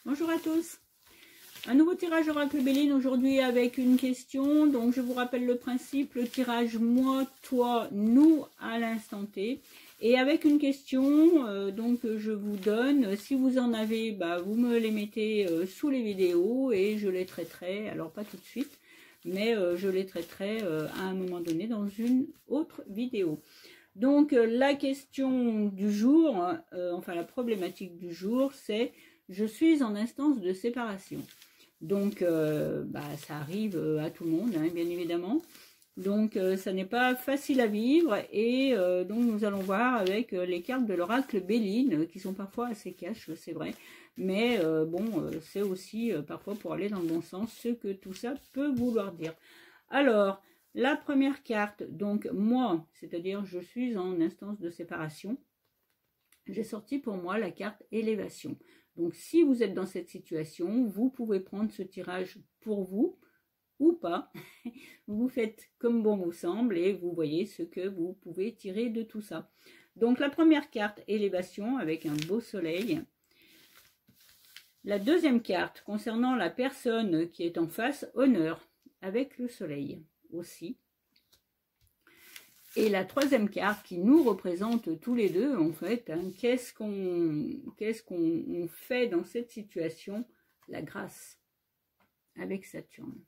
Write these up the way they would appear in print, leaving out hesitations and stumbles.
Bonjour à tous. Un nouveau tirage Oracle Béline aujourd'hui avec une question. Donc je vous rappelle le principe, le tirage moi, toi, nous à l'instant T. Et avec une question, donc je vous donne, si vous en avez, vous me les mettez sous les vidéos et je les traiterai, alors pas tout de suite, mais je les traiterai à un moment donné dans une autre vidéo. Donc la question du jour, enfin la problématique du jour, c'est je suis en instance de séparation. Donc ça arrive à tout le monde, hein, bien évidemment. Donc ça n'est pas facile à vivre et donc nous allons voir avec les cartes de l'oracle Béline qui sont parfois assez cash, c'est vrai. Mais c'est aussi parfois pour aller dans le bon sens ce que tout ça peut vouloir dire. Alors, la première carte, donc moi, c'est-à-dire je suis en instance de séparation. J'ai sorti pour moi la carte élévation. Donc si vous êtes dans cette situation, vous pouvez prendre ce tirage pour vous ou pas. Vous faites comme bon vous semble et vous voyez ce que vous pouvez tirer de tout ça. Donc la première carte, élévation avec un beau soleil. La deuxième carte concernant la personne qui est en face, honneur, avec le soleil aussi. Et la troisième carte qui nous représente tous les deux, en fait, hein, qu'est-ce qu'on fait dans cette situation? La grâce, avec Saturne.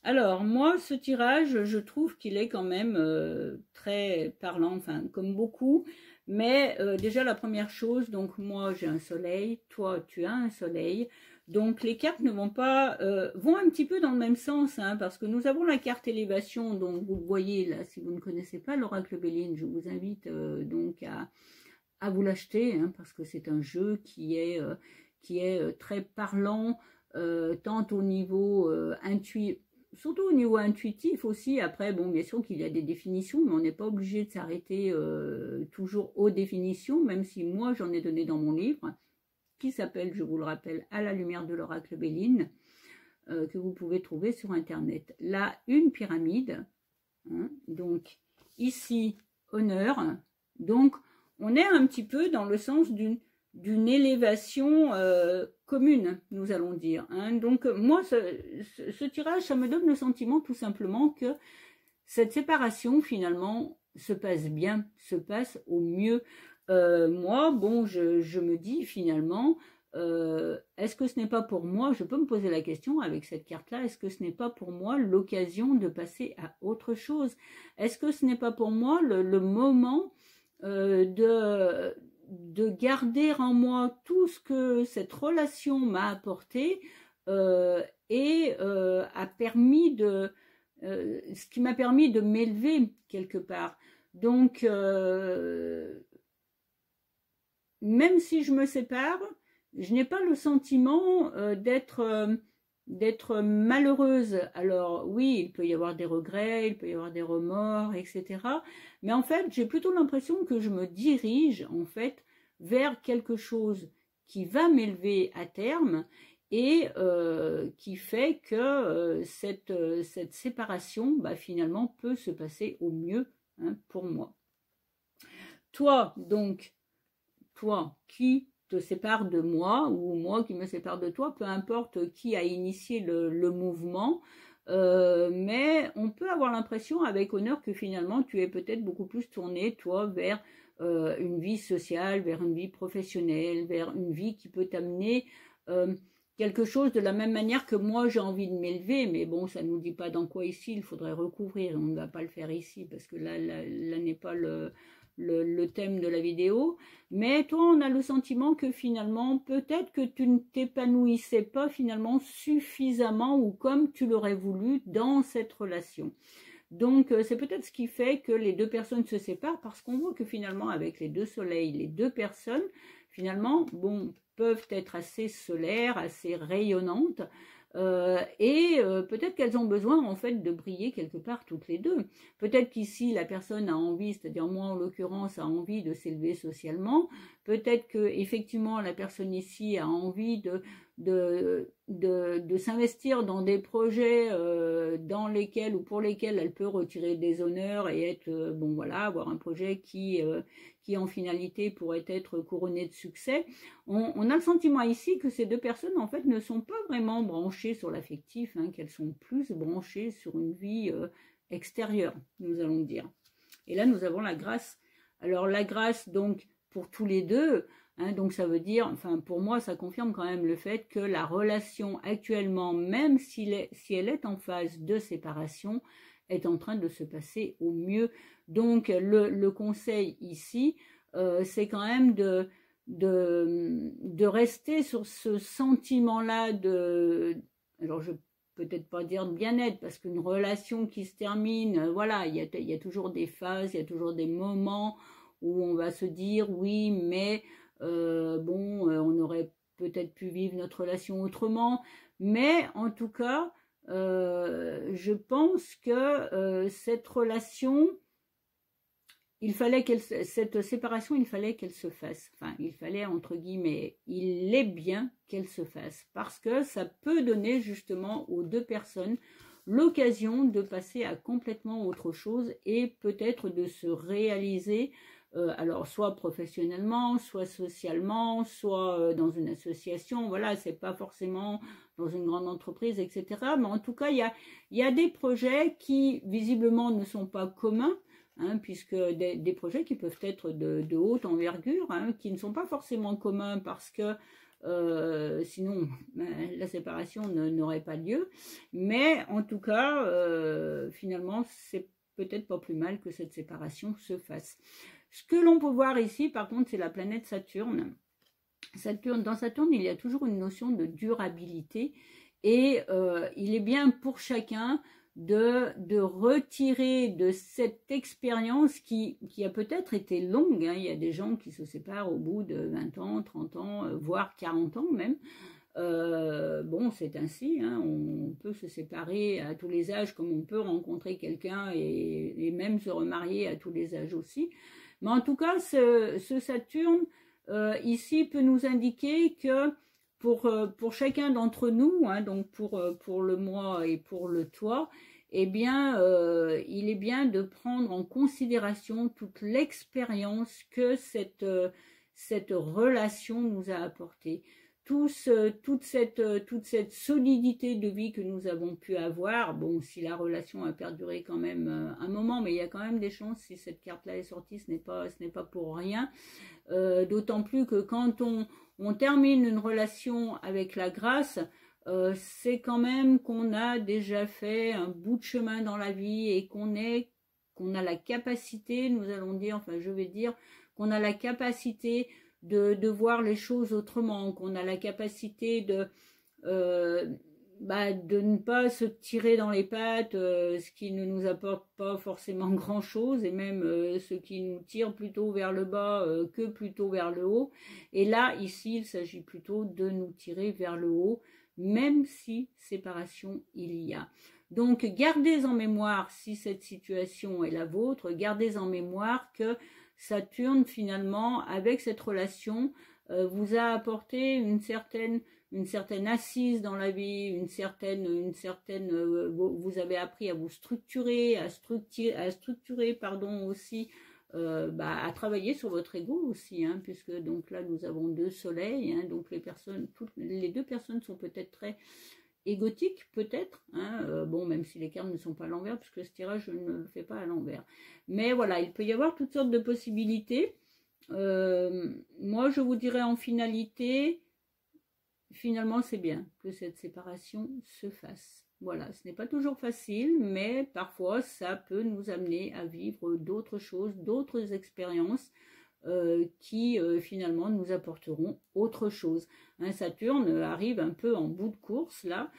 Alors, moi, ce tirage, je trouve qu'il est quand même très parlant, enfin, comme beaucoup. Mais déjà, la première chose, donc moi, j'ai un soleil, toi, tu as un soleil. Donc, les cartes ne vont pas, vont un petit peu dans le même sens, hein, parce que nous avons la carte élévation, donc vous le voyez là, si vous ne connaissez pas l'oracle Béline, je vous invite donc à vous l'acheter, hein, parce que c'est un jeu qui est très parlant, tant au niveau intuitif, surtout au niveau intuitif aussi. Après, bon, bien sûr qu'il y a des définitions, mais on n'est pas obligé de s'arrêter toujours aux définitions, même si moi j'en ai donné dans mon livre, qui s'appelle, je vous le rappelle, À la lumière de l'oracle Béline, que vous pouvez trouver sur Internet. Là, une pyramide, hein, donc ici, honneur, donc on est un petit peu dans le sens d'une élévation commune, nous allons dire. Hein. Donc moi, ce tirage, ça me donne le sentiment tout simplement que cette séparation, finalement, se passe bien, se passe au mieux. Moi, bon, je me dis finalement, est-ce que ce n'est pas pour moi, je peux me poser la question avec cette carte-là, est-ce que ce n'est pas pour moi l'occasion de passer à autre chose? Est-ce que ce n'est pas pour moi le moment de garder en moi tout ce que cette relation m'a apporté et a permis ce qui m'a permis de m'élever quelque part. Donc, même si je me sépare, je n'ai pas le sentiment d'être malheureuse. Alors oui, il peut y avoir des regrets, il peut y avoir des remords, etc. Mais en fait, j'ai plutôt l'impression que je me dirige en fait vers quelque chose qui va m'élever à terme et qui fait que cette séparation, finalement, peut se passer au mieux, hein, pour moi. Toi, donc, toi qui te sépare de moi ou moi qui me sépare de toi, peu importe qui a initié le mouvement, mais on peut avoir l'impression avec honneur que finalement tu es peut-être beaucoup plus tourné, toi, vers une vie sociale, vers une vie professionnelle, vers une vie qui peut t'amener quelque chose de la même manière que moi j'ai envie de m'élever, mais bon, ça ne nous dit pas dans quoi ici, il faudrait recouvrir, on ne va pas le faire ici parce que là n'est pas le thème de la vidéo, mais toi on a le sentiment que finalement peut-être que tu ne t'épanouissais pas finalement suffisamment ou comme tu l'aurais voulu dans cette relation. Donc c'est peut-être ce qui fait que les deux personnes se séparent, parce qu'on voit que finalement avec les deux soleils, les deux personnes finalement peuvent être assez solaires, assez rayonnantes, et peut-être qu'elles ont besoin en fait de briller quelque part toutes les deux. Peut-être qu'ici la personne a envie, c'est-à-dire moi en l'occurrence a envie de s'élever socialement, peut-être que effectivement la personne ici a envie de s'investir dans des projets dans lesquels ou pour lesquels elle peut retirer des honneurs et être, bon voilà, avoir un projet qui en finalité pourrait être couronné de succès. On a le sentiment ici que ces deux personnes en fait ne sont pas vraiment branchées sur l'affectif, hein, qu'elles sont plus branchées sur une vie extérieure, nous allons dire. Et là nous avons la grâce. Alors la grâce donc pour tous les deux, hein, donc ça veut dire, enfin pour moi ça confirme quand même le fait que la relation actuellement, même si elle est en phase de séparation, est en train de se passer au mieux. Donc le conseil ici, c'est quand même de rester sur ce sentiment-là alors je peut-être pas dire de bien-être, parce qu'une relation qui se termine, voilà, il y a toujours des phases, il y a toujours des moments où on va se dire oui, mais bon, on aurait peut-être pu vivre notre relation autrement, mais en tout cas, je pense que cette relation, cette séparation, il fallait qu'elle se fasse. Enfin, il fallait, entre guillemets, il est bien qu'elle se fasse. Parce que ça peut donner justement aux deux personnes l'occasion de passer à complètement autre chose et peut-être de se réaliser, alors soit professionnellement, soit socialement, soit dans une association. Voilà, c'est pas forcément dans une grande entreprise, etc. Mais en tout cas, il y a des projets qui visiblement ne sont pas communs. Hein, puisque des projets qui peuvent être de haute envergure, hein, qui ne sont pas forcément communs parce que sinon la séparation n'aurait pas lieu, mais en tout cas finalement c'est peut-être pas plus mal que cette séparation se fasse. Ce que l'on peut voir ici par contre, c'est la planète Saturne. Dans Saturne il y a toujours une notion de durabilité et il est bien pour chacun de retirer de cette expérience qui a peut-être été longue, hein. Il y a des gens qui se séparent au bout de 20 ans, 30 ans, voire 40 ans même. Bon, c'est ainsi, hein. On peut se séparer à tous les âges comme on peut rencontrer quelqu'un et même se remarier à tous les âges aussi. Mais en tout cas, ce Saturne ici peut nous indiquer que pour chacun d'entre nous, hein, donc pour le moi et pour le toi, eh bien, il est bien de prendre en considération toute l'expérience que cette relation nous a apportée. Toute cette solidité de vie que nous avons pu avoir, bon, si la relation a perduré quand même un moment, mais il y a quand même des chances, si cette carte-là est sortie, ce n'est pas pour rien. D'autant plus que quand on termine une relation avec la grâce, c'est quand même qu'on a déjà fait un bout de chemin dans la vie et qu'on a la capacité, nous allons dire, enfin je vais dire, qu'on a la capacité de voir les choses autrement, qu'on a la capacité de ne pas se tirer dans les pattes, ce qui ne nous apporte pas forcément grand chose, et même ce qui nous tire plutôt vers le bas que plutôt vers le haut. Et là, ici, il s'agit plutôt de nous tirer vers le haut, même si séparation il y a. Donc, gardez en mémoire, si cette situation est la vôtre, gardez en mémoire que Saturne, finalement, avec cette relation, vous a apporté une certaine assise dans la vie, vous avez appris à vous structurer, à structurer aussi, à travailler sur votre ego aussi, hein, puisque donc là nous avons deux soleils, hein, donc les deux personnes sont peut-être très égotique peut-être, hein, bon, même si les cartes ne sont pas à l'envers, puisque ce tirage je ne le fais pas à l'envers, mais voilà, il peut y avoir toutes sortes de possibilités. Moi je vous dirais en finalité, finalement c'est bien que cette séparation se fasse. Voilà, ce n'est pas toujours facile, mais parfois ça peut nous amener à vivre d'autres choses, d'autres expériences qui finalement nous apporteront autre chose. Hein, Saturne arrive un peu en bout de course là,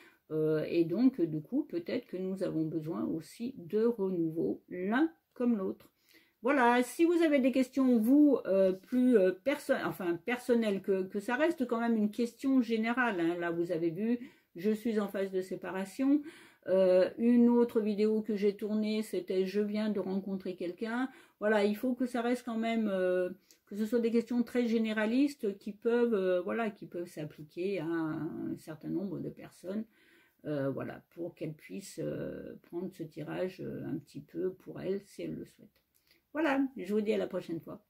et donc du coup peut-être que nous avons besoin aussi de renouveau l'un comme l'autre. Voilà, si vous avez des questions, vous, plus personnelles, que ça reste quand même une question générale, hein. Là vous avez vu, je suis en phase de séparation. Une autre vidéo que j'ai tournée, c'était je viens de rencontrer quelqu'un. Voilà, il faut que ça reste quand même que ce soit des questions très généralistes qui peuvent, voilà, qui peuvent s'appliquer à un certain nombre de personnes, voilà, pour qu'elles puissent prendre ce tirage un petit peu pour elles, si elles le souhaitent. Voilà, je vous dis à la prochaine fois.